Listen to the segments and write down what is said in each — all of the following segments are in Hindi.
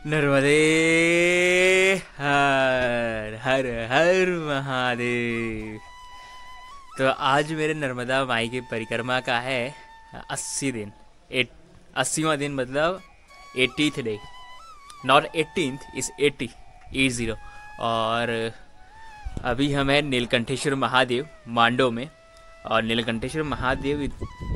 नर्मदे हर हर हर महादेव। तो आज मेरे नर्मदा माई की परिक्रमा का है 80 दिन। 80वां दिन मतलब 80th day, not 18th is 80। और अभी हम हैं नीलकंठेश्वर महादेव मांडो में। और नीलकंठेश्वर महादेव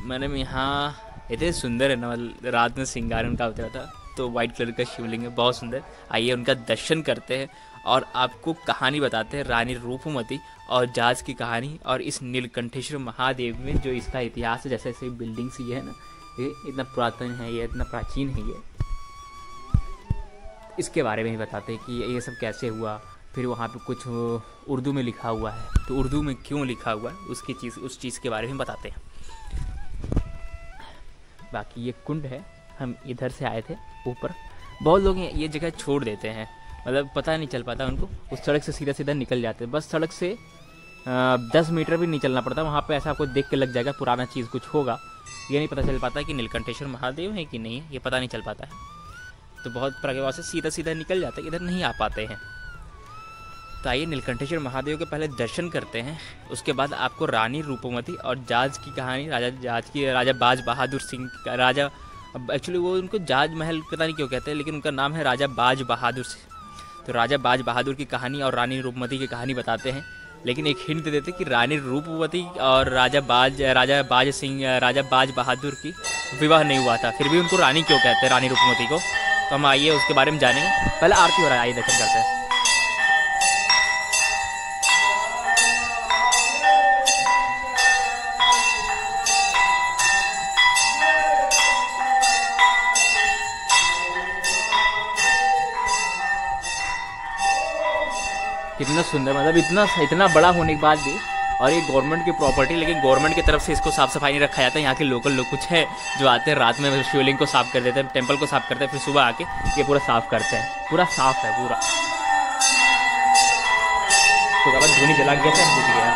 मैंने यहाँ इतने सुंदर है ना, रात में श्रृंगार उनका होता था। तो वाइट कलर का शिवलिंग है, बहुत सुंदर। आइए उनका दर्शन करते हैं और आपको कहानी बताते हैं रानी रूपमती और जहाज की कहानी। और इस नीलकंठेश्वर महादेव में जो इसका इतिहास है, जैसे जैसे बिल्डिंग्स ये है ना, ये इतना पुरातन है, ये इतना प्राचीन है, ये इसके बारे में ही बताते हैं कि ये सब कैसे हुआ। फिर वहाँ पे कुछ उर्दू में लिखा हुआ है, तो उर्दू में क्यों लिखा हुआ है उस चीज़ के बारे में बताते हैं। बाकी ये कुंड है, हम इधर से आए थे ऊपर। बहुत लोग ये जगह छोड़ देते हैं, मतलब पता नहीं चल पाता उनको, उस सड़क से सीधा सीधा निकल जाते हैं। बस सड़क से 10 मीटर भी नहीं चलना पड़ता, वहाँ पे ऐसा आपको देख के लग जाएगा पुराना चीज़ कुछ होगा। ये नहीं पता चल पाता कि नीलकंठेश्वर महादेव है कि नहीं है, ये पता नहीं चल पाता है। तो बहुत प्रकार से सीधा सीधा निकल जाता है, इधर नहीं आ पाते हैं। तो आइए नीलकंठेश्वर महादेव के पहले दर्शन करते हैं, उसके बाद आपको रानी रूपमती और जहाज की कहानी, राजा बाज बहादुर सिंह का, राजा एक्चुअली वो उनको जहाज महल पता नहीं क्यों कहते हैं, लेकिन उनका नाम है राजा बाज बहादुर सिंह। तो राजा बाज बहादुर की कहानी और रानी रूपमती की कहानी बताते हैं। लेकिन एक हिंट दे देते कि रानी रूपमती और राजा बाज बहादुर की विवाह नहीं हुआ था, फिर भी उनको रानी क्यों कहते हैं, रानी रूपमती को। तो हम आइए उसके बारे में जानेंगे। पहले आरती हो रहा है, आइए दर्शन करते हैं। कितना सुंदर, मतलब इतना बड़ा होने के बाद भी, और ये गवर्नमेंट की प्रॉपर्टी, लेकिन गवर्नमेंट की तरफ से इसको साफ सफाई नहीं रखा जाता है। यहाँ के लोकल लोग कुछ है जो आते हैं रात में शिवलिंग को साफ कर देते हैं, टेंपल को साफ करते हैं, फिर सुबह आके ये पूरा साफ करते हैं। पूरा साफ है पूरा। तो अगर धुनी जला गया था, बुझ गया।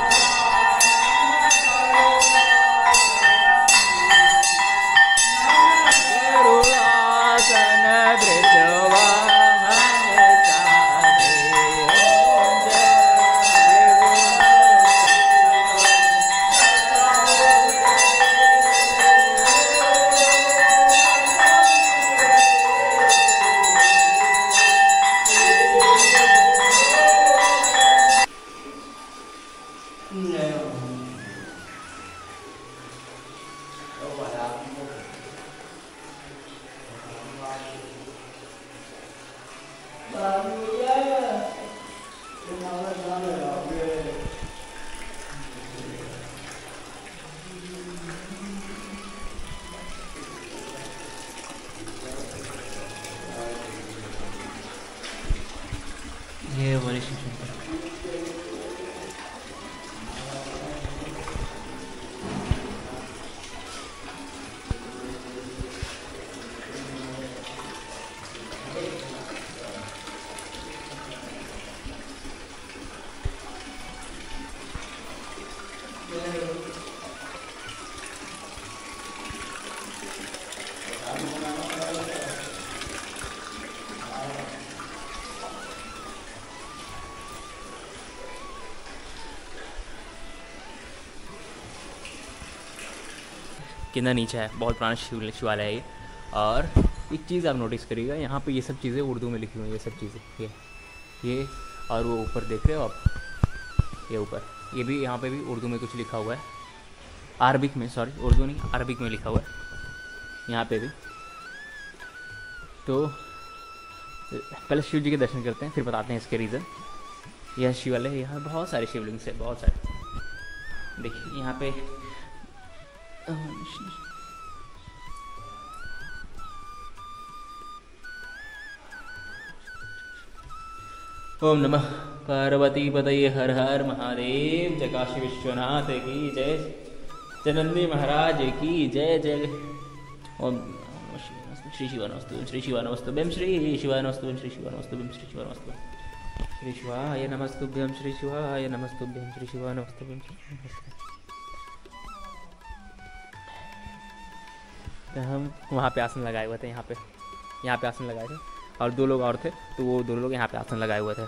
ये बड़ी कितना नीचे है, बहुत पुराना शिवालय है ये। और एक चीज़ आप नोटिस करिएगा, यहाँ पे ये सब चीज़ें उर्दू में लिखी हुई हैं, ये सब चीज़ें ये और वो ऊपर देख रहे हो आप, ये ऊपर ये भी, यहाँ पे भी उर्दू में कुछ लिखा हुआ है, अरबिक में, सॉरी उर्दू नहीं अरबिक में लिखा हुआ है यहाँ पे भी। तो पहले शिव जी के दर्शन करते हैं, फिर बताते हैं इसके रीज़न। यह शिवालय है, यहाँ बहुत सारे शिवलिंग से, बहुत सारे। देखिए यहाँ पे ओम नमः पार्वती पतये हर हर महादेव। जय काशी विश्वनाथ की जय, जनंदी महाराज की जय जय। ओम श्री शिवानस्तु श्री शिवानस्तु बेम श्री शिवानस्तु श्री शिवानस्तु बेम श्री शिवानस्तु श्री शिवाय नमस्तुभ्यं श्री शिवाय नमस्तुभ्यं श्री शिवानस्तु बेम श्री। तो हम वहाँ पे आसन लगाए हुए थे यहाँ पे। यहाँ पे आसन लगाए थे, और 2 लोग और थे, तो वो 2 लोग यहाँ पे आसन लगाए हुए थे।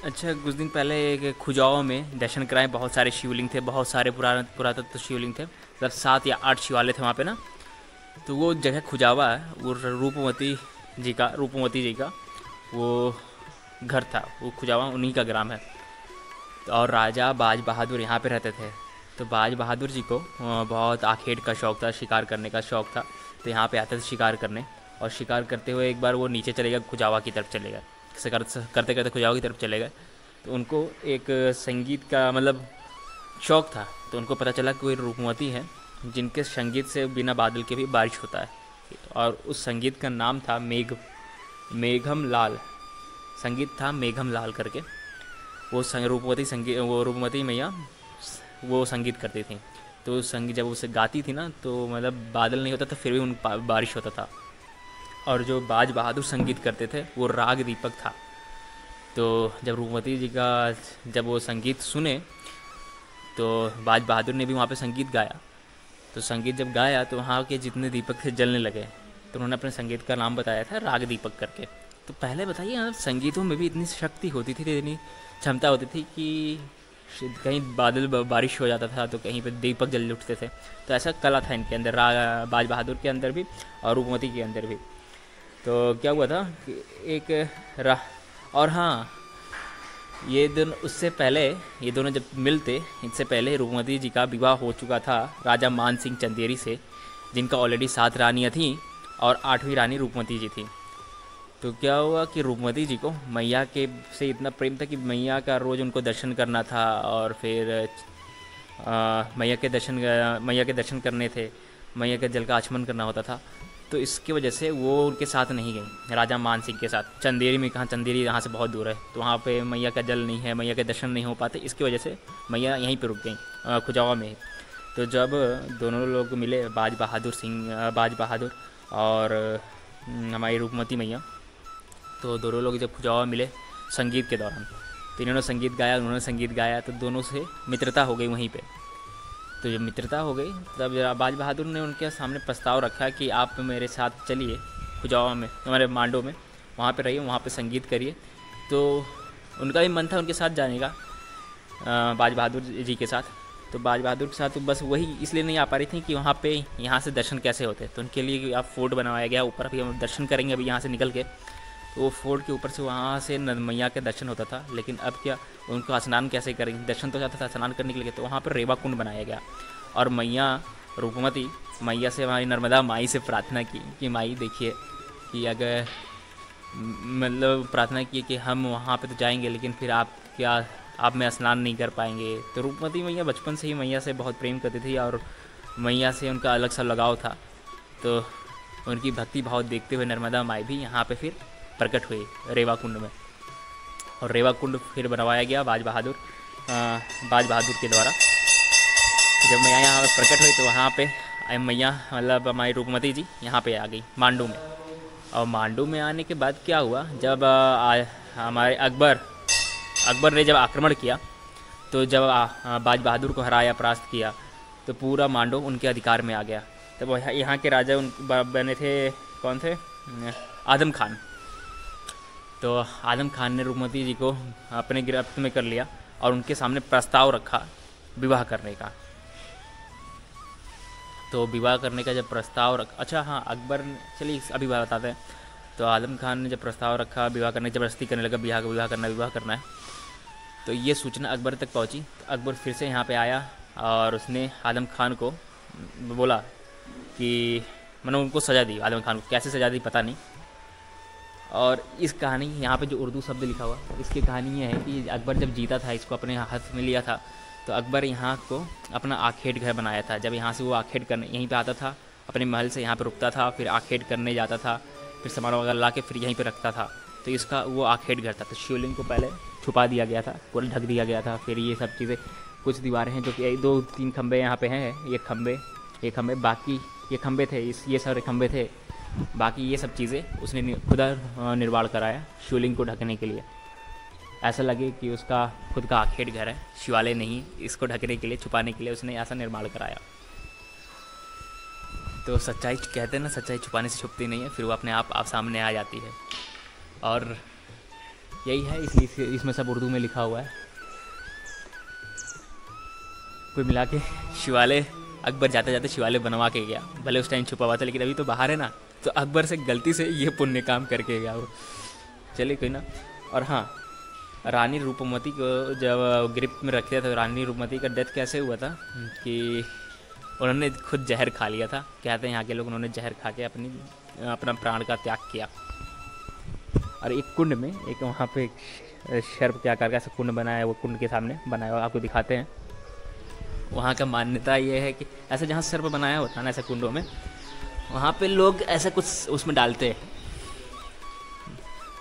अच्छा, कुछ दिन पहले एक खुजाओ में दर्शन कराए, बहुत सारे शिवलिंग थे, बहुत सारे पुरातत्व शिवलिंग थे, मतलब 7 या 8 शिवालय थे वहाँ पे ना। तो वो जगह खुजावा है, वो रूपमती जी का वो घर था, वो खुजावा उन्हीं का ग्राम है। और राजा बाज बहादुर यहाँ पे रहते थे। तो बाज बहादुर जी को बहुत आखेट का शौक़ था, शिकार करने का शौक़ था, तो यहाँ पे आते थे शिकार करने। और शिकार करते हुए एक बार वो नीचे चले गए, खुजावा की तरफ चले गए, करते करते खुजावा की तरफ चले गए। तो उनको एक संगीत का मतलब शौक़ था, तो उनको पता चला कि कोई रूपमती है जिनके संगीत से बिना बादल के भी बारिश होता है, और उस संगीत का नाम था मेघम लाल। संगीत था मेघम लाल करके। वो रूपमती मैया वो संगीत करती थी। तो संगीत जब उसे गाती थी ना, तो मतलब बादल नहीं होता था, फिर भी उन बारिश होता था। और जो बाज बहादुर संगीत करते थे वो राग दीपक था। तो जब रूपमती जी का जब वो संगीत सुने, तो बाज बहादुर ने भी वहाँ पे संगीत गाया। तो संगीत जब गाया तो वहाँ के जितने दीपक थे जलने लगे। तो उन्होंने अपने संगीत का नाम बताया था राग दीपक करके। तो पहले बताइए, संगीतों में भी इतनी शक्ति होती थी, इतनी क्षमता होती थी कि कहीं बारिश हो जाता था, तो कहीं पे दीपक जल उठते थे। तो ऐसा कला था इनके अंदर, बाज बहादुर के अंदर भी और रूपमती के अंदर भी। तो क्या हुआ था कि और हाँ, ये दोनों जब मिलते, इससे पहले रूपमती जी का विवाह हो चुका था राजा मान सिंह चंदेरी से, जिनका ऑलरेडी 7 रानियाँ थीं और 8वीं रानी रूपमती जी थी। तो क्या हुआ कि रूपमती जी को मैया के से इतना प्रेम था कि मैया का रोज़ उनको दर्शन करना था, और फिर मैया के दर्शन करने थे, मैया के जल का आचमन करना होता था। तो इसकी वजह से वो उनके साथ नहीं गई, राजा मान सिंह के साथ। चंदेरी में कहाँ, चंदेरी यहाँ से बहुत दूर है, तो वहाँ पे मैया का जल नहीं है, मैया के दर्शन नहीं हो पाते। इसकी वजह से मैया यहीं पे रुक गई खुजावा में। तो जब दोनों लोग मिले, बाज बहादुर और हमारी रूपमती मैया, तो दोनों लोग जब खुजावा मिले संगीत के दौरान, तो इन्होंने संगीत गाया, उन्होंने संगीत गाया, तो दोनों से मित्रता हो गई वहीं पे। तो जब मित्रता हो गई, तब बाज बहादुर ने उनके सामने प्रस्ताव रखा कि आप मेरे साथ चलिए खुजावा में, हमारे मांडो में, वहाँ पे रहिए, वहाँ पे संगीत करिए। तो उनका भी मन था उनके साथ जाने का, बाज बहादुर जी के साथ। तो बाज बहादुर के साथ तो बस वही इसलिए नहीं आ पा रही थी कि वहाँ पे यहाँ से दर्शन कैसे होते। तो उनके लिए आप फोर्ट बनवाया गया ऊपर, अभी हम दर्शन करेंगे अभी यहाँ से निकल के। तो वो फोर्ट के ऊपर से वहाँ से मैया के दर्शन होता था। लेकिन अब क्या, उनको स्नान कैसे करेंगे, दर्शन तो जाता था स्नान करने के लिए। तो वहाँ पर रेवा कुंड बनाया गया, और मैया रूपमती मैया से, हमारी नर्मदा माई से प्रार्थना की कि माई देखिए कि अगर मतलब प्रार्थना की कि हम वहाँ पे तो जाएंगे, लेकिन फिर आप में स्नान नहीं कर पाएंगे। तो रूपमती मैया बचपन से ही मैया से बहुत प्रेम करती थी, और मैया से उनका अलग सा लगाव था। तो उनकी भक्ति भाव देखते हुए नर्मदा माई भी यहाँ पे फिर प्रकट हुई रेवा कुंड में। और रेवा कुंड फिर बनवाया गया बाज बहादुर के द्वारा। जब मैया यहाँ पर प्रकट हुई, तो वहाँ पे मैया मतलब हमारी रूपमती जी यहाँ पे आ गई मांडू में। और मांडू में आने के बाद क्या हुआ, जब हमारे अकबर ने जब आक्रमण किया, तो जब बाज बहादुर को हराया, परास्त किया, तो पूरा मांडू उनके अधिकार में आ गया। तब यहाँ के राजा बने थे, कौन थे, आदम खान। तो आदम खान ने रूपमती जी को अपने गिरफ्त में कर लिया, और उनके सामने प्रस्ताव रखा विवाह करने का। तो विवाह करने का जब प्रस्ताव अच्छा हाँ, अकबर, चलिए अभी बताते हैं। तो आदम खान ने जब प्रस्ताव रखा विवाह करने, जबरदस्ती करने लगा, विवाह करना है। तो ये सूचना अकबर तक पहुंची। तो अकबर फिर से यहाँ पे आया, और उसने आदम खान को बोला कि मैंने उनको सज़ा दी। आदम खान को कैसे सज़ा दी पता नहीं। और इस कहानी, यहाँ पे जो उर्दू शब्द लिखा हुआ, इसकी कहानी ये है कि अकबर जब जीता था, इसको अपने हाथ में लिया था, तो अकबर यहाँ को अपना आखेट घर बनाया था। जब यहाँ से वो आखेट करने यहीं पे आता था, अपने महल से यहाँ पे रुकता था, फिर आखेट करने जाता था, फिर सामान वगैरह ला के फिर यहीं पे रखता था। तो इसका वो आखेट घर था। तो शिवलिंग को पहले छुपा दिया गया था, पूरा ढक दिया गया था। फिर ये सब चीज़ें, कुछ दीवारें हैं जो कि 2-3 खंबे यहाँ पे हैं, ये खंबे बाकी ये खंबे थे, ये सारे खंबे थे, बाकी ये सब चीज़ें उसने खुदा निर्माण कराया शिवलिंग को ढकने के लिए। ऐसा लगे कि उसका खुद का आखेट घर है, शिवालय नहीं। इसको ढकने के लिए, छुपाने के लिए उसने ऐसा निर्माण कराया। तो सच्चाई कहते हैं ना, सच्चाई छुपाने से छुपती नहीं है, फिर वो अपने आप सामने आ जाती है। और यही है, इसलिए इसमें सब उर्दू में लिखा हुआ है। कुल मिला के शिवालय अकबर जाते जाते शिवालय बनवा के गया, भले उस टाइम छुपा हुआ था, लेकिन अभी तो बाहर है ना, तो अकबर से गलती से ये पुण्य काम करके गया वो। चलिए कोई ना। और हाँ, रानी रूपमती को जब गिरफ्त में रखे थे तो रानी रूपमती का डेथ कैसे हुआ था कि उन्होंने खुद जहर खा लिया था। कहते हैं यहाँ के लोग, उन्होंने जहर खा के अपना प्राण का त्याग किया। और एक कुंड में, एक वहाँ पे एक सर्प के आकार का ऐसा कुंड बनाया है, वो कुंड के सामने बनाया हुआ, आपको दिखाते हैं। वहाँ का मान्यता ये है कि ऐसा जहाँ सर्प बनाया होता है ना, ऐसे कुंडों में, वहाँ पे लोग ऐसा कुछ उसमें डालते हैं,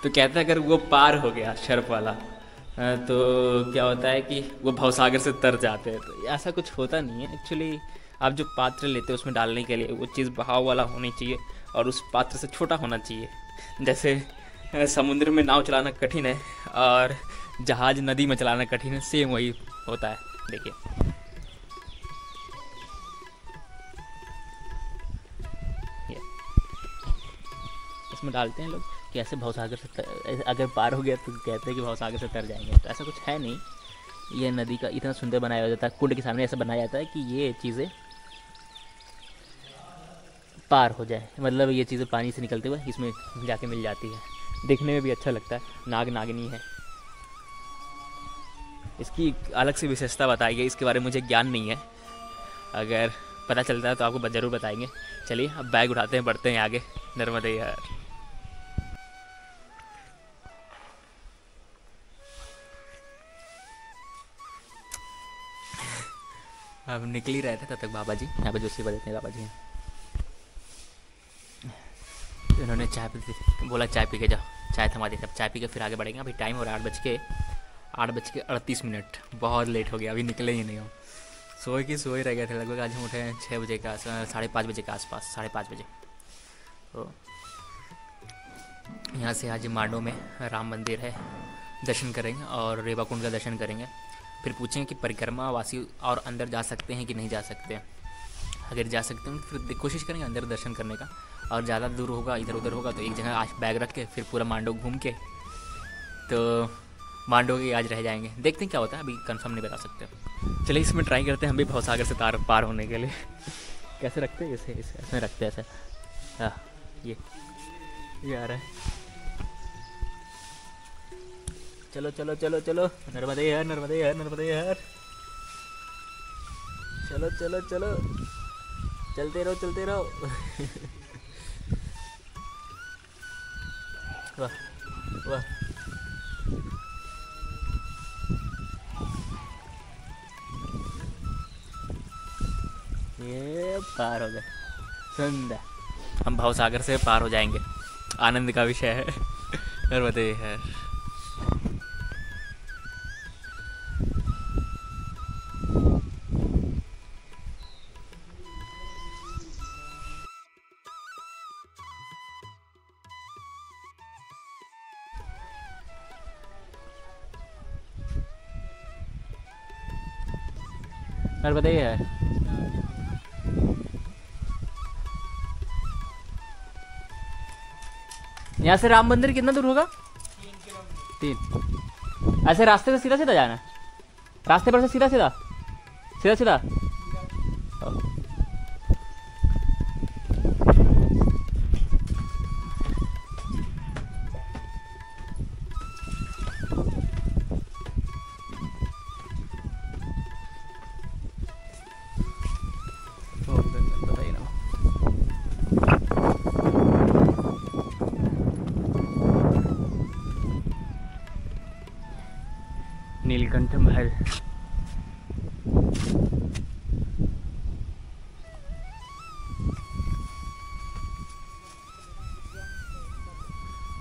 तो कहते हैं अगर वो पार हो गया सर्प वाला, तो क्या होता है कि वो भवसागर से तर जाते हैं। तो ऐसा कुछ होता नहीं है एक्चुअली। आप जो पात्र लेते हो उसमें डालने के लिए, वो चीज़ बहाव वाला होनी चाहिए और उस पात्र से छोटा होना चाहिए। जैसे समुद्र में नाव चलाना कठिन है और जहाज नदी में चलाना कठिन है, सेम वही होता है। देखिए, इसमें डालते हैं लोग कि ऐसे भवसागर से अगर पार हो गया तो कहते हैं कि भवसागर से तर जाएंगे। तो ऐसा कुछ है नहीं। ये नदी का इतना सुंदर बनाया जाता है, कुंड के सामने ऐसा बनाया जाता है कि ये चीज़ें पार हो जाए, मतलब ये चीज़ें पानी से निकलते हुए इसमें जाके मिल जाती है। देखने में भी अच्छा लगता है। नाग नागिनी है, इसकी अलग से विशेषता बताई गई, इसके बारे में मुझे ज्ञान नहीं है, अगर पता चलता है तो आपको ज़रूर बताएंगे। चलिए अब बैग उठाते हैं, बढ़ते हैं आगे। नर्मदे यार, अब निकल ही रहे थे तब तक बाबा जी यहाँ पे जो सेवा देते हैं, बाबा जी हैं, इन्होंने चाय पी, बोला चाय पी के जाओ, चाय थमा दी। अब चाय पी के फिर आगे बढ़ेंगे। अभी टाइम हो रहा है 8:38। बहुत लेट हो गया, अभी निकले ही नहीं हम। सोए रह गए थे लगभग। आज हम उठे हैं 6 बजे का, 5:30 बजे के आसपास, 5:30 बजे। तो यहाँ से आज मांडो में राम मंदिर है, दर्शन करेंगे और रेवा कुंड का दर्शन करेंगे। फिर पूछेंगे कि परिक्रमा वासी और अंदर जा सकते हैं कि नहीं जा सकते। अगर जा सकते हैं तो फिर कोशिश करेंगे अंदर दर्शन करने का, और ज़्यादा दूर होगा, इधर उधर होगा, तो एक जगह आज बैग रख के फिर पूरा मांडो घूम के तो मांडो के आज रह जाएंगे। देखते हैं क्या होता है, अभी कंफर्म नहीं बता सकते। चलिए इसमें ट्राई करते हैं हम भी भवसागर से पार होने के लिए। कैसे रखते हैं? इसे ऐसे रखते हैं, ऐसे। हाँ, ये आ रहा है। चलो चलो चलो चलो, नर्मदे हर, नर्मदे हर, नर्मदे हर। चलो चलो चलो, चलते रहो चलते रहो। वाह वाह, ये पार हो गए, सुंदर। हम भवसागर से पार हो जाएंगे, आनंद का विषय है। नर्मदे हर। नर्मदे है। यहाँ से राम मंदिर कितना दूर होगा? 3। ऐसे रास्ते से सीधा सीधा जाना है, रास्ते पर से सीधा सीधा सीधा सीधा। नीलकंठ महल।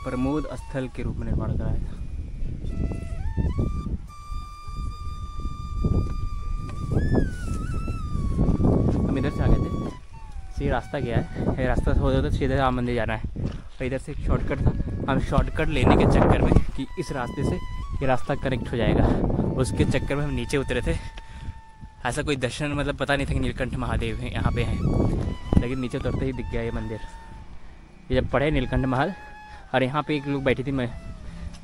प्रमोद स्थल के रूप में निर्माण कराया था। हम इधर से आ गए थे, सीधा रास्ता गया है, ये रास्ता होता तो सीधे राम मंदिर जाना है, और इधर से एक शॉर्टकट था। हम शॉर्टकट लेने के चक्कर में कि इस रास्ते से ये रास्ता कनेक्ट हो जाएगा, उसके चक्कर में हम नीचे उतरे थे। ऐसा कोई दर्शन मतलब पता नहीं था कि नीलकंठ महादेव हैं यहाँ पे हैं। लेकिन नीचे उतरते ही दिख गया ये मंदिर। ये जब पढ़े नीलकंठ महल, और यहाँ पे एक लोग बैठी थी, मैं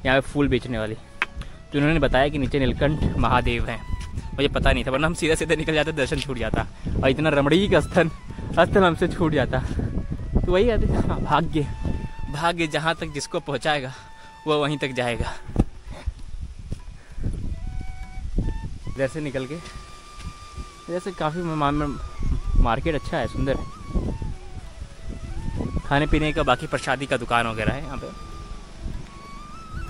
यहाँ पे फूल बेचने वाली, तो उन्होंने बताया कि नीचे नीलकंठ महादेव हैं। मुझे पता नहीं था, वरना हम सीधा सीधा निकल जाते, दर्शन छूट जाता, और इतना रमणीक स्थल हमसे छूट जाता। तो वही आते, भाग्य जहाँ तक जिसको पहुँचाएगा वो वहीं तक जाएगा। इधर से निकल के इधर से काफ़ी मार्केट अच्छा है, सुंदर है, खाने पीने का, बाकी प्रसादी का दुकान वगैरह है यहाँ पे।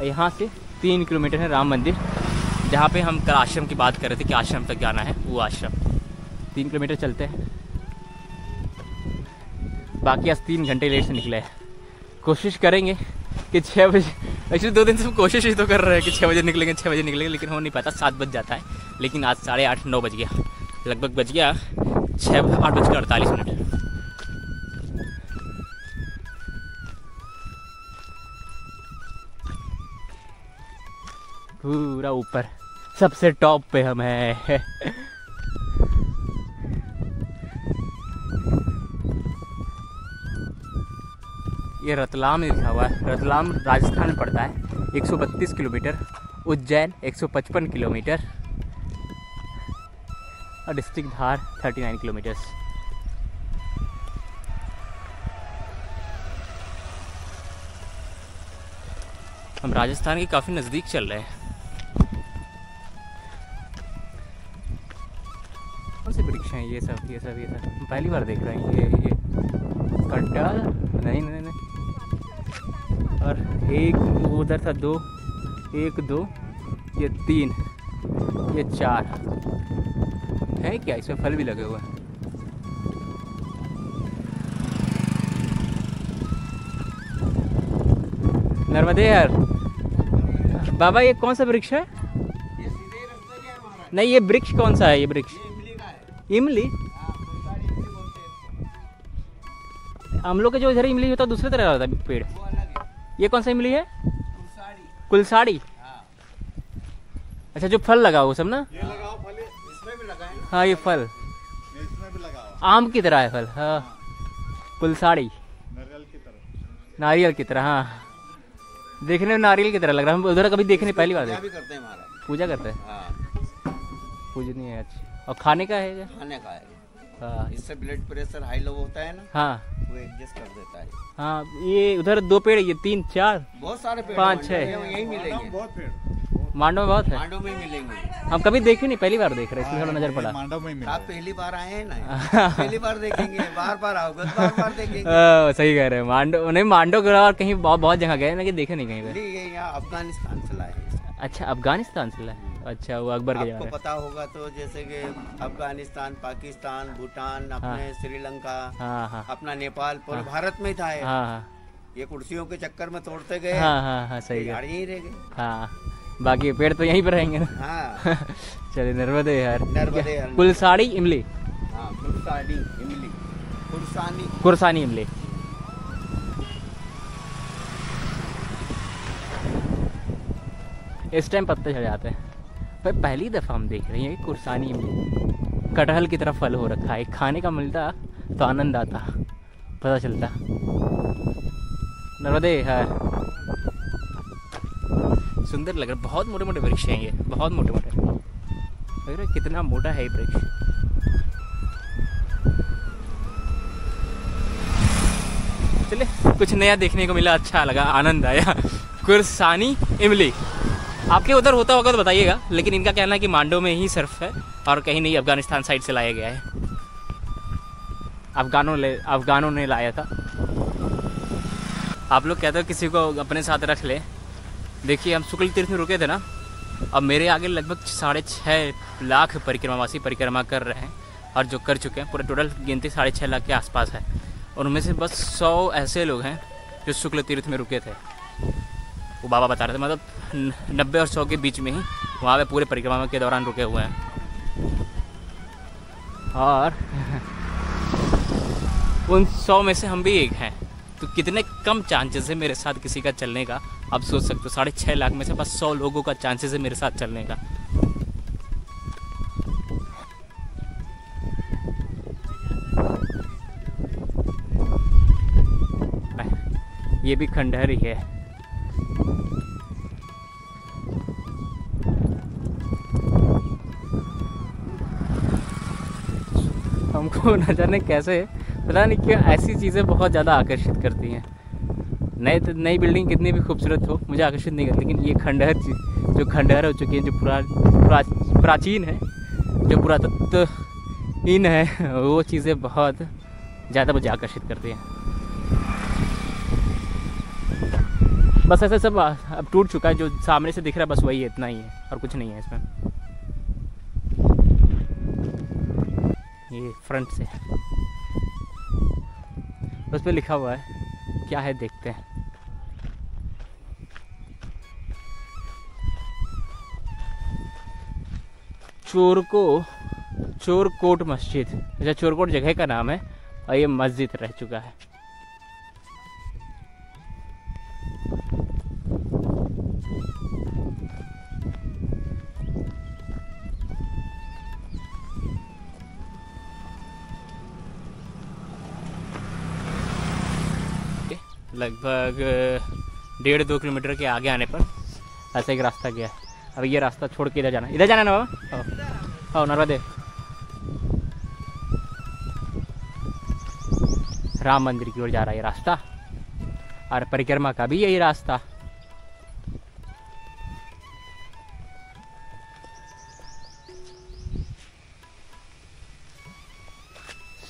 यहाँ से 3 किलोमीटर है राम मंदिर, जहाँ पे हम कल आश्रम की बात कर रहे थे कि आश्रम तक जाना है, वो आश्रम 3 किलोमीटर चलते हैं। बाकी आज 3 घंटे लेट से निकले हैं। कोशिश करेंगे कि 6 बजे, एक्चुअली 2 दिन से हम कोशिश ही तो कर रहे हैं कि 6 बजे निकलेंगे, 6 बजे निकलेंगे, लेकिन हो नहीं पाता, 7 बज जाता है। लेकिन आज 8:30 9 बज गया, लगभग बज गया 8:48। पूरा ऊपर सबसे टॉप पे हम हैं। ये रतलाम लिखा हुआ है, रतलाम राजस्थान में पड़ता है, 132 किलोमीटर, उज्जैन 155 किलोमीटर, और डिस्ट्रिक्ट धार 39 किलोमीटर्स। हम राजस्थान के काफ़ी नज़दीक चल रहे हैं। कौन से वृक्ष हैं ये सब? हम पहली बार देख रहे हैं। ये कटहल नहीं, और एक उधर था 2, 1 2, ये 3, ये 4 है क्या? इसमें फल भी लगे हुए हैं। नर्मदे यार बाबा, ये कौन सा वृक्ष है? नहीं, ये वृक्ष कौन सा है? ये वृक्ष इमली। हम लोग के जो इधर इमली होता है दूसरी तरह होता है पेड़। ये कौन सा इमली है? कुलसाड़ी। अच्छा, जो फल लगा वो सब ना? ये लगाओ फल, इसमें भी लगा है। हाँ, ये फल इसमें भी लगा, आम की तरह है फल। हाँ, कुलसाड़ी, नारियल की तरह। हाँ, देखने में नारियल की तरह लग रहा है। हम उधर कभी देखने, पहली बार देख। पूजा करते हैं। पूजनी है। अच्छा, और खाने का है? खाने का है। हाँ, इससे ब्लड प्रेशर हाई लो होता है ना। हाँ, वो एडजस्ट कर देता है। हाँ, ये उधर 2 पेड़, ये 3 4 बहुत सारे पेड़, 5 6 यही मिलेंगे। बहुत पेड़ मांडव में बहुत है। मांडव में मिलेंगे। हम कभी देखे नहीं, पहली बार देख रहे हैं, इसलिए थोड़ा नजर पड़ा। मांडव में मिलेंगे। आप पहली बार आए हैं ना, पहली बार देखेंगे, बार आओगे तो बार देखेंगे। सही कह रहे हैं। मांडव नहीं, मांडव के और कहीं बहुत जगह गए, लेकिन देखे नहीं कहीं पे। ये यहाँ अफगानिस्तान से लाए। अच्छा, अफगानिस्तान से लाए। अच्छा, वो अकबर के। आपको पता होगा तो, जैसे कि अफगानिस्तान, पाकिस्तान, भूटान, अपने श्रीलंका, अपना नेपाल, पूरे भारत में था। ये कुर्सियों के चक्कर में तोड़ते गए। हाँ, सही है, यहीं रह गए। हाँ, बाकी पेड़ तो यहीं पर रहेंगे ना। हाँ। चलिए, नर्मदे यार। कुलसाड़ी इमली। हाँ, कुलसाड़ी इमली, कुरसानी इमली। इस टाइम पत्ते झड़ जाते हैं। भाई, पहली दफ़ा हम देख रहे हैं कुरसानी इमली। कटहल की तरफ फल हो रखा है, खाने का मिलता तो आनंद आता, पता चलता। नर्मदे है, सुंदर लग रहा है। बहुत मोटे मोटे वृक्ष हैं ये, बहुत मोटे मोटे। लग रहा है कितना मोटा है ये वृक्ष। चलिए, कुछ नया देखने को मिला, अच्छा लगा, आनंद आया। कुरसानी इमली आपके उधर होता होगा तो बताइएगा, लेकिन इनका कहना है कि मांडव में ही सिर्फ है और कहीं नहीं, अफगानिस्तान साइड से लाया गया है। अफगानों ने लाया था। आप लोग कहते हो किसी को अपने साथ रख ले। देखिए, हम शुक्ल तीर्थ में रुके थे ना, अब मेरे आगे लगभग 6.5 लाख परिक्रमावासी परिक्रमा कर रहे हैं, और जो कर चुके हैं पूरे टोटल गिनती 6.5 लाख के आसपास है। और उनमें से बस 100 ऐसे लोग हैं जो शुक्ल तीर्थ में रुके थे। वो बाबा बता रहे थे, मतलब 90 और 100 के बीच में ही वहाँ पे पूरे परिक्रमा के दौरान रुके हुए हैं। और उन 100 में से हम भी एक हैं, तो कितने कम चांसेस है मेरे साथ किसी का चलने का। आप सोच सकते हो, 6.5 लाख में से बस 100 लोगों का चांसेस है मेरे साथ चलने का। ये भी खंडहर ही है। हमको न जाने कैसे, पता नहीं क्यों ऐसी चीज़ें बहुत ज़्यादा आकर्षित करती हैं। नई बिल्डिंग कितनी भी खूबसूरत हो मुझे आकर्षित नहीं करती, लेकिन ये जो खंडहर हो चुकी है, जो प्राचीन है, जो पुरातत्वहीन है, वो चीज़ें बहुत ज़्यादा मुझे आकर्षित करती हैं। बस ऐसा सब अब टूट चुका है, जो सामने से दिख रहा है बस वही है, इतना ही है और कुछ नहीं है इसमें। ये फ्रंट से उस पर लिखा हुआ है, क्या है देखते हैं। चोरकोट मस्जिद, अच्छा चोरकोट जगह का नाम है और ये मस्जिद रह चुका है। लगभग 1.5-2 किलोमीटर के आगे आने पर ऐसा एक रास्ता गया है। अब ये रास्ता छोड़ के इधर जाना है ना बाबा। आओ नर्मदे। राम मंदिर की ओर जा रहा है ये रास्ता, और परिक्रमा का भी यही रास्ता।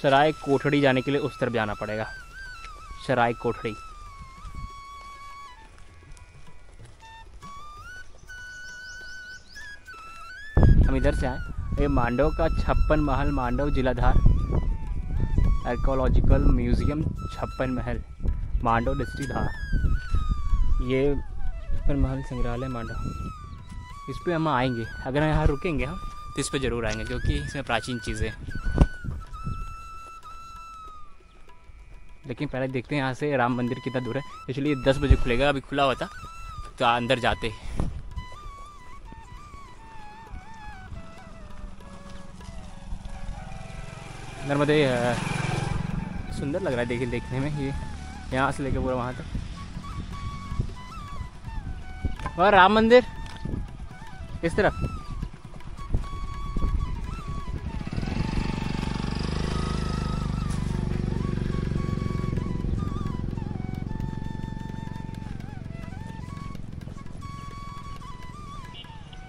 सराय कोठड़ी जाने के लिए उस तरफ जाना पड़ेगा, सराय कोठड़ी। हम इधर से आए। ये मांडव का 56 महल, मांडव जिलाधार आर्कोलॉजिकल म्यूजियम 56 महल, मांडव डिस्ट्रिक्ट धार। ये 56 महल संग्रहालय मांडव, इस पे हम आएंगे। अगर यहाँ रुकेंगे हम तो इस पे ज़रूर आएंगे, क्योंकि इसमें प्राचीन चीज़ें। लेकिन पहले देखते हैं यहाँ से राम मंदिर कितना दूर है। एक्चुअली 10 बजे खुलेगा, अभी खुला हुआ था तो अंदर जाते। नर्मदे सुंदर लग रहा है देखने में। ये यहाँ से लेके पूरा वहाँ तक। और राम मंदिर इस तरफ।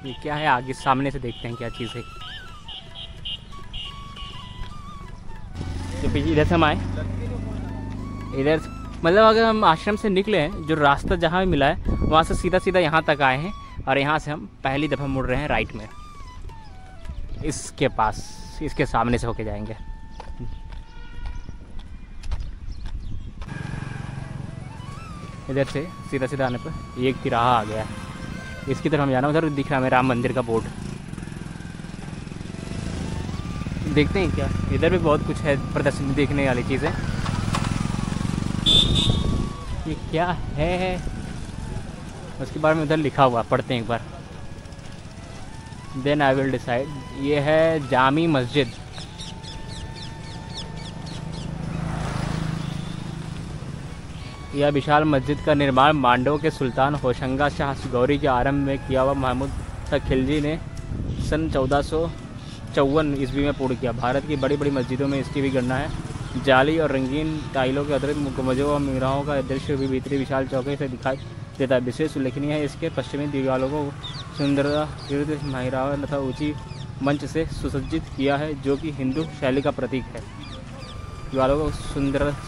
ये क्या है, आगे सामने से देखते हैं क्या चीज़ है। जो पीछे इधर से हम आए, इधर मतलब अगर हम आश्रम से निकले हैं, जो रास्ता जहाँ भी मिला है वहाँ से सीधा सीधा यहाँ तक आए हैं, और यहाँ से हम पहली दफ़ा मुड़ रहे हैं राइट में। इसके पास, इसके सामने से होके जाएंगे। इधर से सीधा सीधा आने पर एक तिराहा आ गया है, इसकी तरफ हम जाना। उधर दिख रहा है हमें राम मंदिर का बोर्ड। देखते हैं क्या, इधर भी बहुत कुछ है प्रदर्शनी देखने वाली चीज़ें। ये क्या है उसके बारे में उधर लिखा हुआ, पढ़ते हैं एक बार। Then I will decide. ये है जामी मस्जिद। यह विशाल मस्जिद का निर्माण मांडव के सुल्तान होशंगा शाह गौरी के आरंभ में किया हुआ महमूद शाह खिलजी ने सन 1454 ईस्वी में पूर्ण किया। भारत की बड़ी बड़ी मस्जिदों में इसकी भी गणना है। जाली और रंगीन टाइलों के अतिरिक्त मुकमजों और मीराहों का दृश्य भी भीतरी विशाल चौके से दिखाई देता है। विशेष उल्लेखनीय है इसके पश्चिमी दीवारों को सुंदरता महिराव तथा ऊंची मंच से सुसज्जित किया है, जो कि हिंदू शैली का प्रतीक है। दीवारों को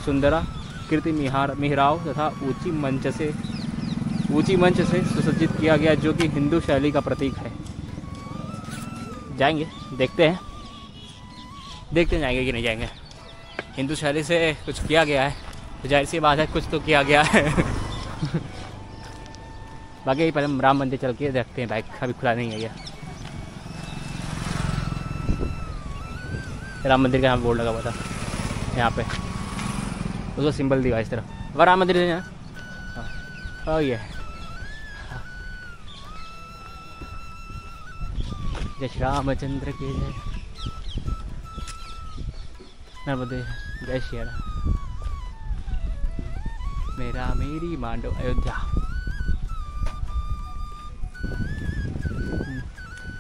सुंदरा कृति मिहराव तथा ऊंची मंच से सुसज्जित किया गया, जो कि हिंदू शैली का प्रतीक है। जाएंगे, देखते हैं जाएंगे कि नहीं जाएंगे। हिंदू शैली से कुछ किया गया है तो जाहिर सी बात है कुछ तो किया गया है। बाकी पहले हम राम मंदिर चल के देखते हैं। बाइक अभी खुला नहीं है ये। राम मंदिर का यहाँ बोर्ड लगा हुआ था, यहाँ पे उसका सिंबल दिया इस तरह। वह राम मंदिर है यहाँ। ये जय श्री रामचंद्र के जय। नर्मदे जय श्री राम। मेरा मेरी मांडो अयोध्या।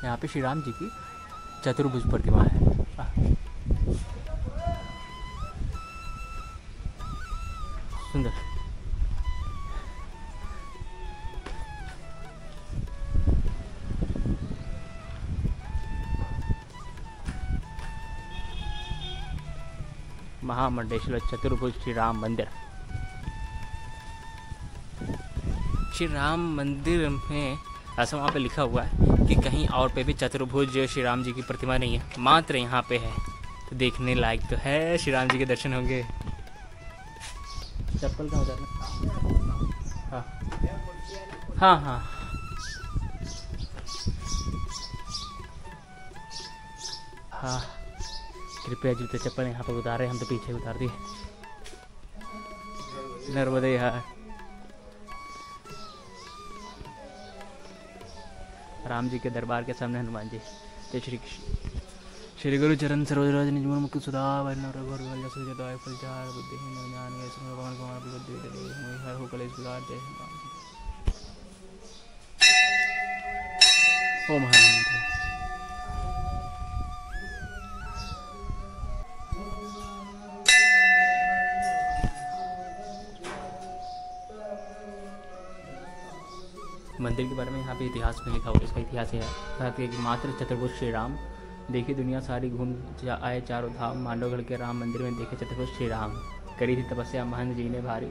यहाँ पे श्री राम जी की चतुर्भुज प्रतिमा है। सुंदर। महामंडेश्वर चतुर्भुज श्री राम मंदिर। श्री राम मंदिर में ऐसा वहाँ पे लिखा हुआ है कि कहीं और पे भी चतुर्भुज श्री राम जी की प्रतिमा नहीं है, मात्र यहाँ पे है। तो देखने लायक तो है, श्री राम जी के दर्शन होंगे। चप्पल कहाँ उतारना? हाँ हाँ हाँ। हाँ कृपया जूते चप्पल यहाँ पर उतारे, हम तो पीछे उतार दिए। नर्मदे यार। राम जी के दरबार के सामने हनुमान जी। जय श्री कृष्ण। श्री गुरु चरण सरोज रज निज मन मुकुर सुधा वैष्णव रघुवर वल्लभ सुजताय फलचार बुद्धिहीन ज्ञान के समय भगवान कुमार बुद्धि दे मोहि हर हो कलेश बिगाड़। जय हनुमान जी। ओम हनुमान। मंदिर के बारे में यहाँ पे इतिहास में लिखा हुआ है। इसका इतिहास यह है कि मात्र चतुर्भुज श्री राम देखी दुनिया सारी घूम आए चारों धाम, मांडवगढ़ के राम मंदिर में देखे चतुर्भुज श्री राम। करी थी तपस्या महंत जी ने भारी,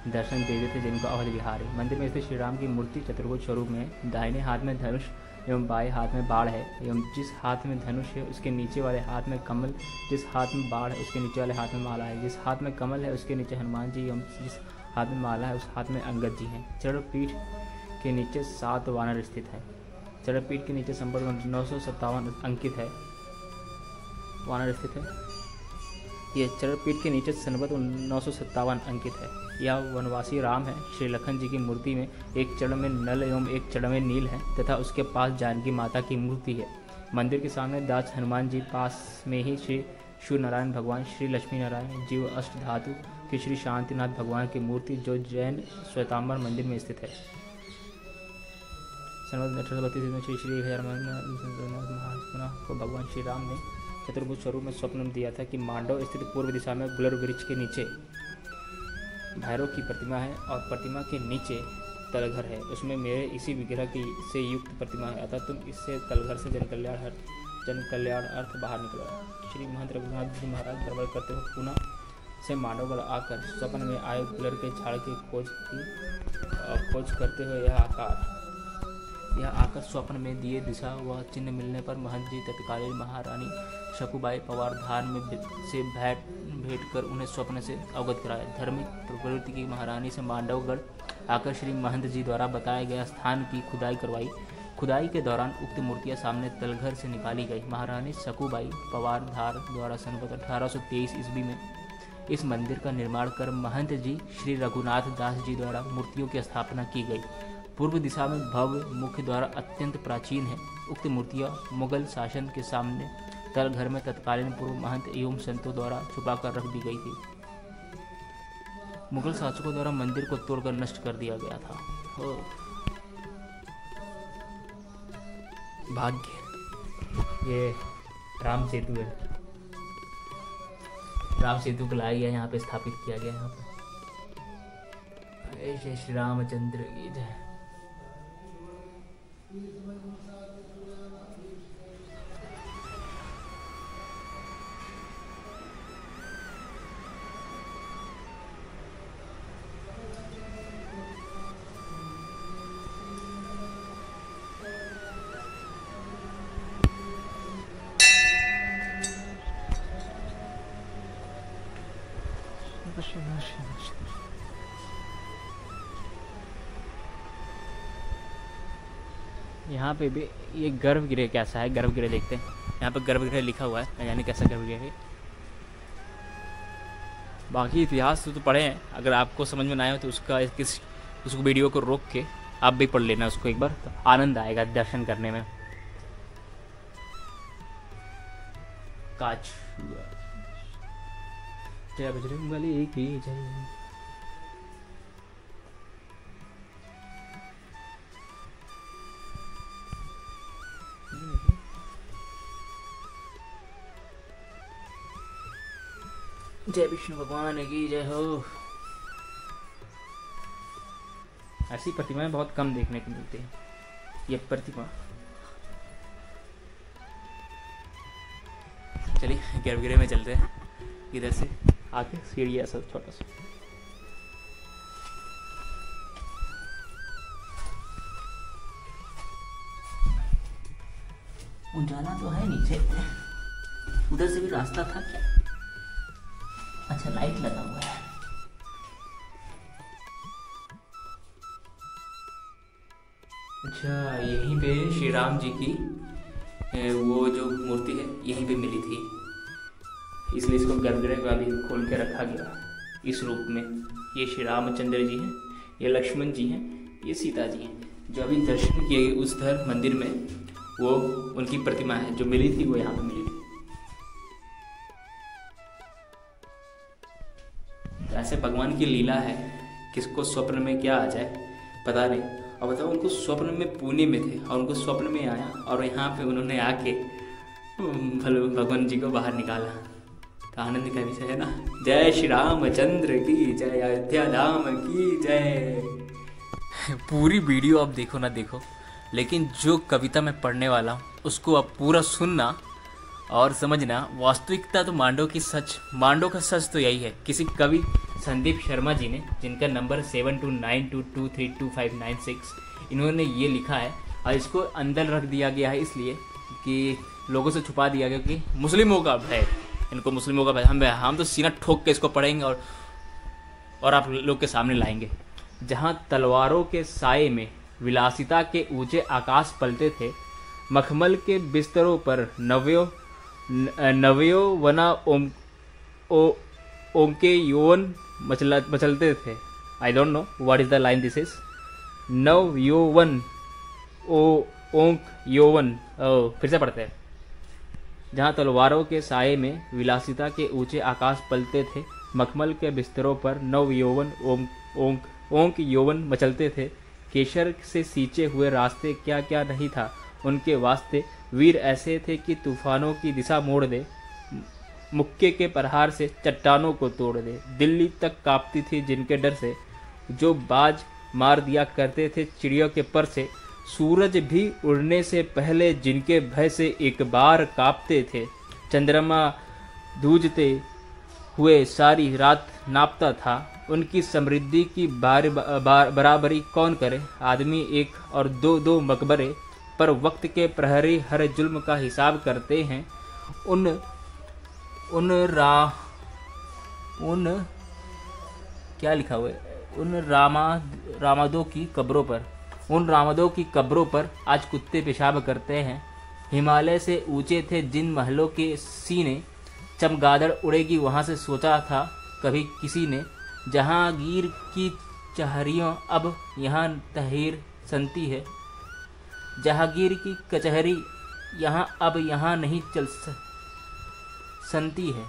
दर्शन दे देते जिनको अवध विहारी। मंदिर में स्थित श्री राम की मूर्ति चतुर्भुज स्वरूप में दाहिने हाथ में धनुष एवं बाएं हाथ में बाढ़ है एवं जिस हाथ में धनुष है उसके नीचे वाले हाथ में कमल, जिस हाथ में बाढ़ है उसके नीचे वाले हाथ में माला है, जिस हाथ में कमल है उसके नीचे हनुमान जी एवं जिस हाथ में माला है उस हाथ में अंगद जी हैं। चरणपीठ के नीचे 7 वानर स्थित है। चरणपीठ के नीचे संपर्क 957 अंकित है, वानर स्थित है। ये चरणपीठ के नीचे संवत 957 अंकित है। यह वनवासी राम है। श्री लखन जी की मूर्ति में एक चरण में नल एवं एक चरण में नील है तथा उसके पास जानकी माता की मूर्ति है। मंदिर के सामने दास हनुमान जी, पास में ही श्री सूर्य नारायण भगवान, श्री लक्ष्मी नारायण जीव अष्ट धातु की श्री शांतिनाथ भगवान की मूर्ति जो जैन श्वेतांबर मंदिर में स्थित है। संवत 1832 में श्री श्री को भगवान श्री राम ने चतुर्भुज स्वरूप में स्वप्न में दिया था कि मांडव स्थित पूर्व दिशा में गुलर वृक्ष के नीचे भैरव की प्रतिमा है और प्रतिमा के नीचे तलघर है, उसमें मेरे इसी विग्रह की से युक्त प्रतिमा है, अतः तुम इससे तलघर से जन कल्याण अर्थ बाहर निकलो। श्री महंत रघुनाथ जी महाराज दरबार करते हुए पुनः से मांडवगढ़ आकर स्वप्न में आए गुलर के झाड़ की खोज करते हुए यह आकर स्वप्न में दिए दिशा व चिन्ह मिलने पर महंत जी तत्कालीन महारानी शकुबाई पवार धार में से भेंट कर उन्हें स्वप्न से अवगत कराया। धार्मिक प्रवृत्ति की महारानी से मांडवगढ़ आकर श्री महंत जी द्वारा बताए गए स्थान की खुदाई करवाई। खुदाई के दौरान उक्त मूर्तियां सामने तलघर से निकाली गई। महारानी शकुबाई पवार धार द्वारा संवत 1823 ईस्वी में इस मंदिर का निर्माण कर महंत जी श्री रघुनाथ दास जी द्वारा मूर्तियों की स्थापना की गई। पूर्व दिशा में भव्य मुख्य द्वार अत्यंत प्राचीन है। उक्त मूर्तियां मुगल शासन के सामने तलघर में तत्कालीन पूर्व महंत एवं संतों द्वारा छुपाकर रख दी गई थी। मुगल शासकों द्वारा मंदिर को तोड़कर नष्ट कर दिया गया था। भाग्य ये राम सेतु है। राम सेतु को लाया गया, यहाँ पे स्थापित किया गया। यहाँ पे जय श्री रामचंद्र की जय। यहाँ पे भी ये गर्भगृह कैसा है, गर्भगृह देखते हैं। यहाँ पे गर्भगृह लिखा हुआ है, यानी कैसा गर्भगृह है। बाकी इतिहास तो पढ़े हैं, अगर आपको समझ में ना आए तो उसको वीडियो को रोक के आप भी पढ़ लेना उसको एक बार, तो आनंद आएगा दर्शन करने में। काच जय बजरंगबली की जय। जय विष्णु भगवान की जय हो। ऐसी प्रतिमाएं बहुत कम देखने को मिलती हैं। ये प्रतिमा, चलिए गर्भगृह में चलते हैं। इधर से आके सीढ़ी ऐसा छोटा सा, उजाला तो है नीचे, उधर से भी रास्ता था क्या? अच्छा लाइट लगा हुआ है। अच्छा यहीं पे श्री राम जी की वो जो मूर्ति है यहीं पे मिली थी, इसलिए इसको गर्भगृह का भी खोल के रखा गया इस रूप में। ये श्री रामचंद्र जी हैं, ये लक्ष्मण जी हैं, ये सीता जी हैं। जो अभी दर्शन किए उस मंदिर में वो उनकी प्रतिमा है जो मिली थी, वो यहाँ पे मिली थी। ऐसे भगवान की लीला है, किसको स्वप्न में क्या आ जाए पता नहीं। और बताओ, उनको स्वप्न में पुणे में थे और उनको स्वप्न में आया और यहाँ पे उन्होंने आके भगवान जी को बाहर निकाला। तो आनंद का विषय है ना। जय श्री रामचंद्र की जय, अयोध्या धाम की जय। पूरी वीडियो आप देखो ना देखो, लेकिन जो कविता मैं पढ़ने वाला हूँ उसको आप पूरा सुनना और समझना। वास्तविकता तो मांडो का सच तो यही है। किसी कवि संदीप शर्मा जी ने, जिनका नंबर 7292232596, इन्होंने ये लिखा है और इसको अंदर रख दिया गया है इसलिए कि लोगों से छुपा दिया गया कि मुस्लिमों का भय, इनको मुस्लिमों का भय। हम तो सीना ठोक के इसको पढ़ेंगे और आप लोग के सामने लाएंगे। जहाँ तलवारों के साये में विलासिता के ऊंचे आकाश पलते थे, मखमल के बिस्तरों पर नवयो वना ओंके यौवन मचलते थे। I don't know what is the line this is. नव यौवन ओंक यौवन, फिर से पढ़ते हैं। जहाँ तलवारों के साये में विलासिता के ऊंचे आकाश पलते थे, मखमल के बिस्तरों पर नव यौवन ओंक यौवन मचलते थे। केशर से सींचे हुए रास्ते क्या क्या नहीं था उनके वास्ते। वीर ऐसे थे कि तूफानों की दिशा मोड़ दे, मुक्के के प्रहार से चट्टानों को तोड़ दे। दिल्ली तक कांपती थी जिनके डर से, जो बाज मार दिया करते थे चिड़ियों के पर से। सूरज भी उड़ने से पहले जिनके भय से एक बार कांपते थे। चंद्रमा धूजते हुए सारी रात नापता था, उनकी समृद्धि की बराबरी कौन करे। आदमी एक और दो मकबरे, पर वक्त के प्रहरी हर जुल्म का हिसाब करते हैं। क्या लिखा हुआ है, उन रामादों की कब्रों पर आज कुत्ते पेशाब करते हैं। हिमालय से ऊंचे थे जिन महलों के सीने, चमगादड़ उड़ेगी वहां से सोचा था कभी किसी ने। जहांगीर की चहरियों अब यहाँ तहरीर संती है, जहांगीर की कचहरी यहाँ नहीं चल संती है।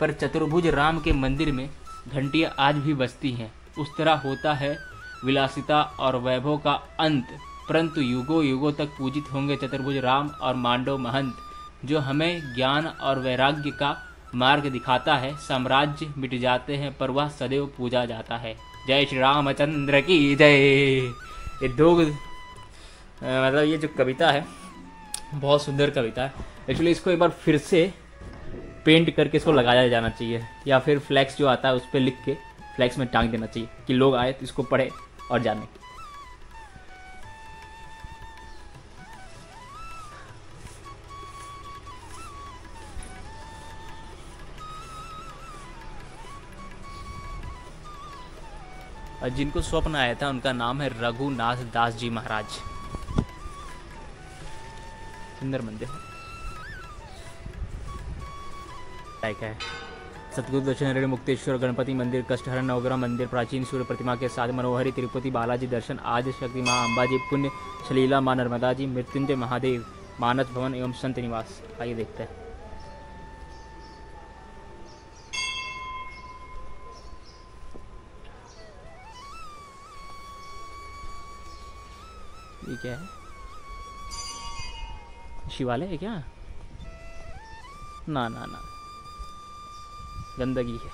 पर चतुर्भुज राम के मंदिर में घंटियां आज भी बजती हैं। उस तरह होता है विलासिता और वैभव का अंत, परंतु युगों युगों तक पूजित होंगे चतुर्भुज राम और मांडव महंत, जो हमें ज्ञान और वैराग्य का मार्ग दिखाता है। साम्राज्य मिट जाते हैं पर वह सदैव पूजा जाता है। जय श्री रामचंद्र की जय। ये दो मतलब ये जो कविता है बहुत सुंदर कविता है। एक्चुअली इसको एक बार फिर से पेंट करके इसको लगाया जाना चाहिए, या फिर फ्लैक्स जो आता है उस पर लिख के फ्लैक्स में टांग देना चाहिए कि लोग आए तो इसको पढ़े और जाने। और जिनको स्वप्न आया था उनका नाम है रघुनाथ दास जी महाराज। सुंदर मंदिर है। सतगुरु दर्शन मुक्तेश्वर गणपति मंदिर, कष्टहरण नवग्रह मंदिर, प्राचीन सूर्य प्रतिमा के साथ मनोहरी तिरुपति बालाजी दर्शन, आदि शक्ति माँ अम्बाजी, पुण्य सलीला माँ नर्मदा जी, मृत्युंजय महादेव, मानस भवन एवं संत निवास। आइए देखते हैं। ये क्या है, शिवालय है क्या? ना ना ना, गंदगी है।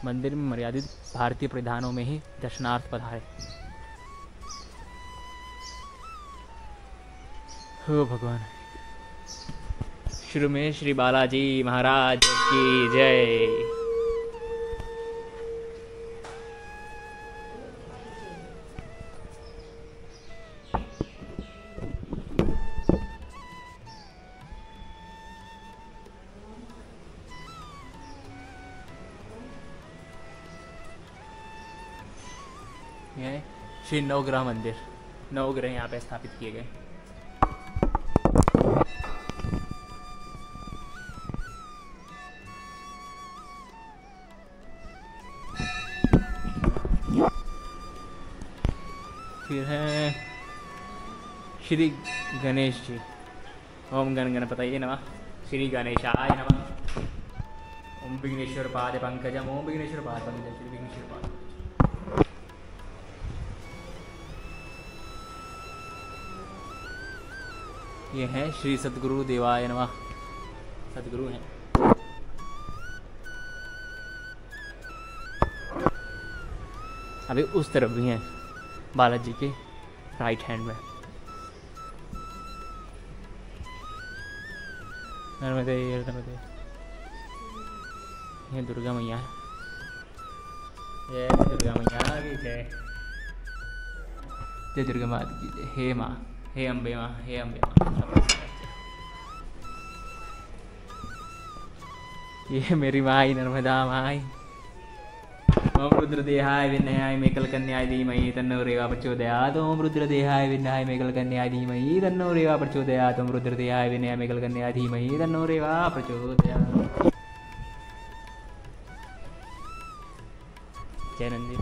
मंदिर में मर्यादित भारतीय परिधानों में ही दर्शनार्थ पधारे। हो भगवान। शुरू में श्री बालाजी महाराज की जय। यह श्री नवग्रह मंदिर, नवग्रह यहाँ पे स्थापित किए गए। फिर है श्री गणेश जी। ओम गण गणपतये नमः। श्री गणेशाय नमः। ओम विघ्नेश्वर पाद पंकजम। ओम विघ्नेश्वर पाद पंकजम। श्री विघ्नेश्वर पाद। ये है श्री सतगुरु देवाय नमः। सतगुरु हैं। अभी उस तरफ भी हैं बालाजी के राइट हैंड में। नर्मदे नर्मदे। ये दुर्गा मैया है। ये दुर्गा मैया की जय। जय दुर्गा माता की जय। हे माँ, हे अम्बे माँ, हे अम्बे माँ। ये मेरी माई नर्मदा माई। ओम रुद्रदेहाय विन्याय मेकल कन्याय धीमहि तन्नो रेवा प्रचोदयात्। ओम रुद्रदेहाय विन्याय मेकल कन्याय धीमहि तन्नो रेवा प्रचोदयात्। ओम रुद्रदेहाय विन्याय मेकल कन्याय धीमहि तन्नो रेवा प्रचोदयात्। जय नंदी।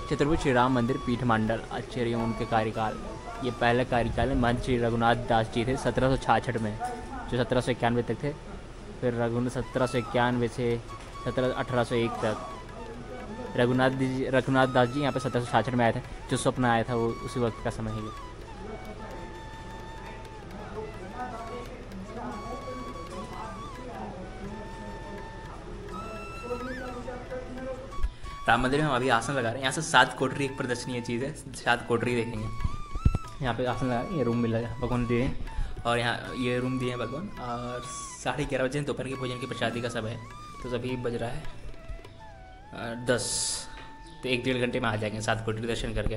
छत्रपति श्री राम मंदिर पीठ मंडल आचार्य उनके कार्यकाल। ये पहले कार्यकाल में महंत श्री रघुनाथ दास जी थे 1766 में, जो 1791 तक थे। फिर 1791 से 1801 तक रघुनाथ दास जी यहाँ पे 1766 में आए थे। जो स्वप्न आया था वो उसी वक्त का समय है ये। राम मंदिर में हम अभी आसन लगा रहे हैं। यहाँ से 7 कोठरी एक प्रदर्शनीय चीज़ है। 7 कोठरी देखेंगे। यहाँ पे आसन लगा, ये रूम मिला है, भगवान दिए हैं। और यहाँ ये रूम दिए हैं भगवान। और 11:30 बजे दोपहर के भोजन की प्रसादी का समय है। तो अभी बज रहा है 10। तो 1-1.5 घंटे में आ जाएंगे 7 कोठरी दर्शन करके।